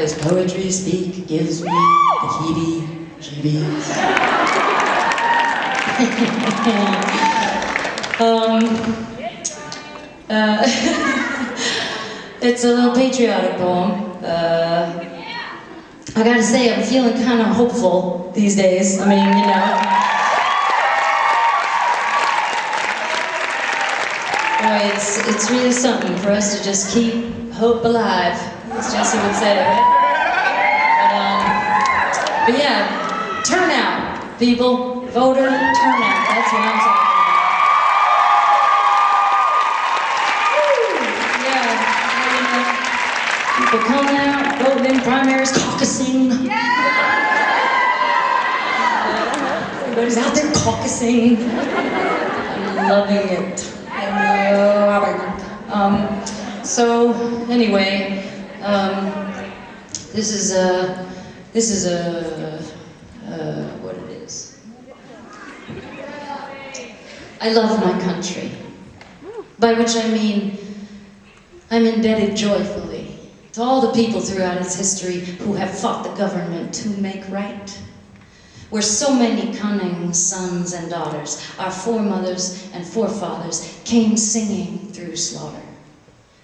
'cause poetry speak gives me the heebie-jeebies. It's a little patriotic poem. I gotta say, I'm feeling kind of hopeful these days. I mean, you know. Boy, it's really something for us to just keep hope alive, as Jesse would say, right? But yeah, turnout, people. Voter turnout, that's what I'm talking about. Yeah, you know, people coming out, voting in primaries, caucusing. Everybody's out there caucusing. I'm loving it. So anyway, this is what it is. I love my country, by which I mean I'm indebted joyfully to all the people throughout its history who have fought the government to make right. Where so many cunning sons and daughters, our foremothers and forefathers, came singing through slaughter,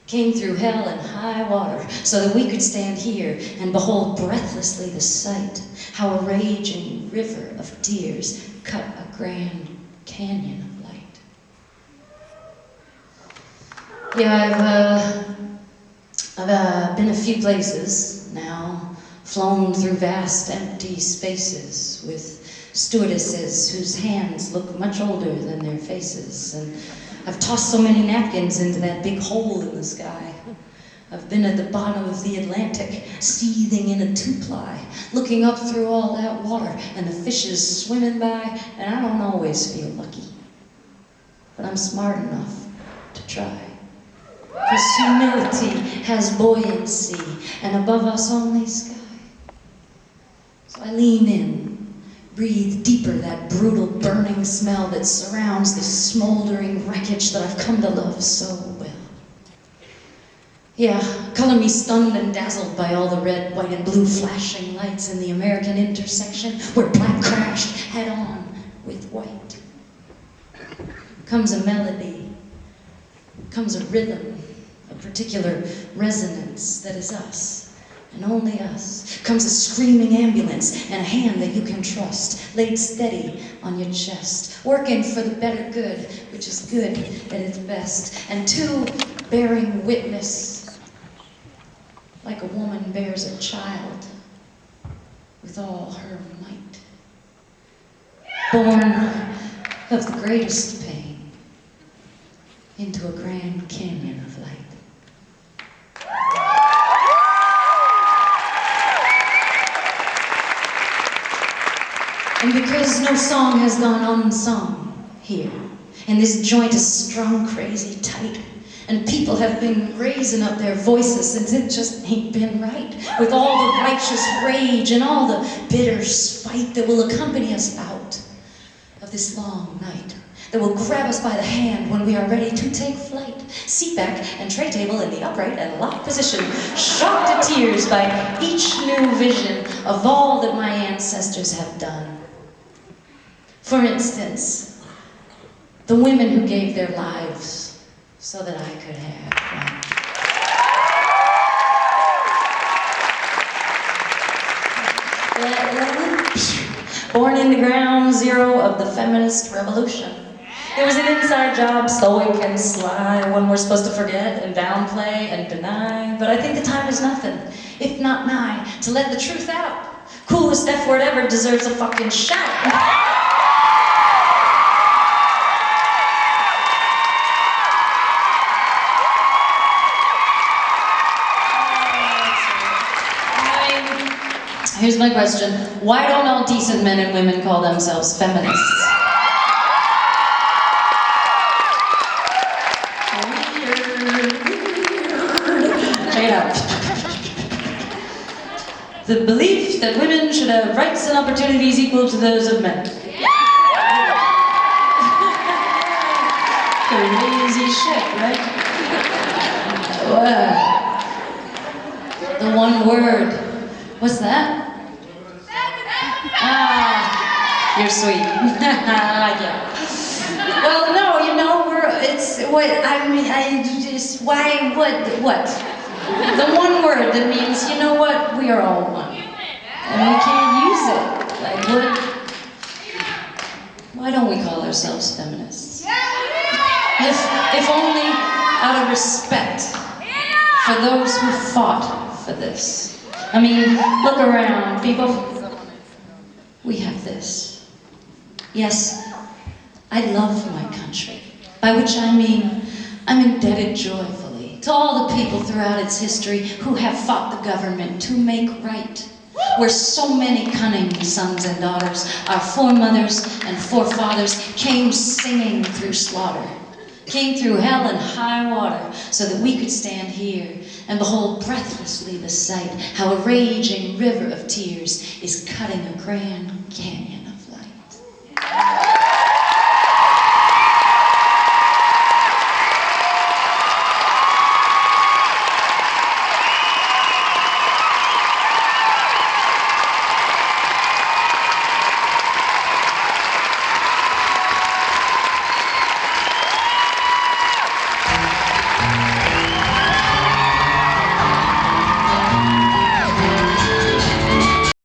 came through hell and high water, so that we could stand here and behold breathlessly the sight, how a raging river of tears cut a grand canyon of light. Yeah, I've been a few places now, flown through vast empty spaces with stewardesses whose hands look much older than their faces, and I've tossed so many napkins into that big hole in the sky. I've been at the bottom of the Atlantic, seething in a two-ply, looking up through all that water and the fishes swimming by, and I don't always feel lucky, but I'm smart enough to try. Because humility has buoyancy, and above us only sky. So I lean in, breathe deeper that brutal burning smell that surrounds the smoldering wreckage that I've come to love so well. Yeah, color me stunned and dazzled by all the red, white, and blue flashing lights in the American intersection where black crashed head on with white. Comes a melody, comes a rhythm, a particular resonance that is us. And only us. Comes a screaming ambulance and a hand that you can trust, laid steady on your chest, working for the better good, which is good at its best, and two bearing witness, like a woman bears a child, with all her might. Born of the greatest pain, into a grand canyon of light. And because no song has gone unsung here, and this joint is strung crazy tight, and people have been raising up their voices since it just ain't been right, with all the righteous rage and all the bitter spite that will accompany us out of this long night, that will grab us by the hand when we are ready to take flight, seat back and tray table in the upright and locked position, shocked to tears by each new vision of all that my ancestors have done. For instance, the women who gave their lives so that I could have one. Born in the ground zero of the feminist revolution. It was an inside job, stoic and sly, one we're supposed to forget and downplay and deny. But I think the time is nothing, if not nigh, to let the truth out. Coolest F word ever deserves a fucking shout. Here's my question. Why don't all decent men and women call themselves feminists? Check it out. The belief that women should have rights and opportunities equal to those of men. Crazy shit, right? The one word What's that? Ah, you're sweet. I like it. Well, no, you know, it's what, I mean, what? The one word that means, you know what, we are all one. And we can't use it. Like, why don't we call ourselves feminists? If only out of respect for those who fought for this. I mean, look around, people. We have this. Yes, I love my country, by which I mean I'm indebted joyfully to all the people throughout its history who have fought the government to make right, where so many cunning sons and daughters, our foremothers and forefathers, came singing through slaughter, came through hell and high water, so that we could stand here and behold breathlessly the sight, how a raging river of tears is cutting a grand canyon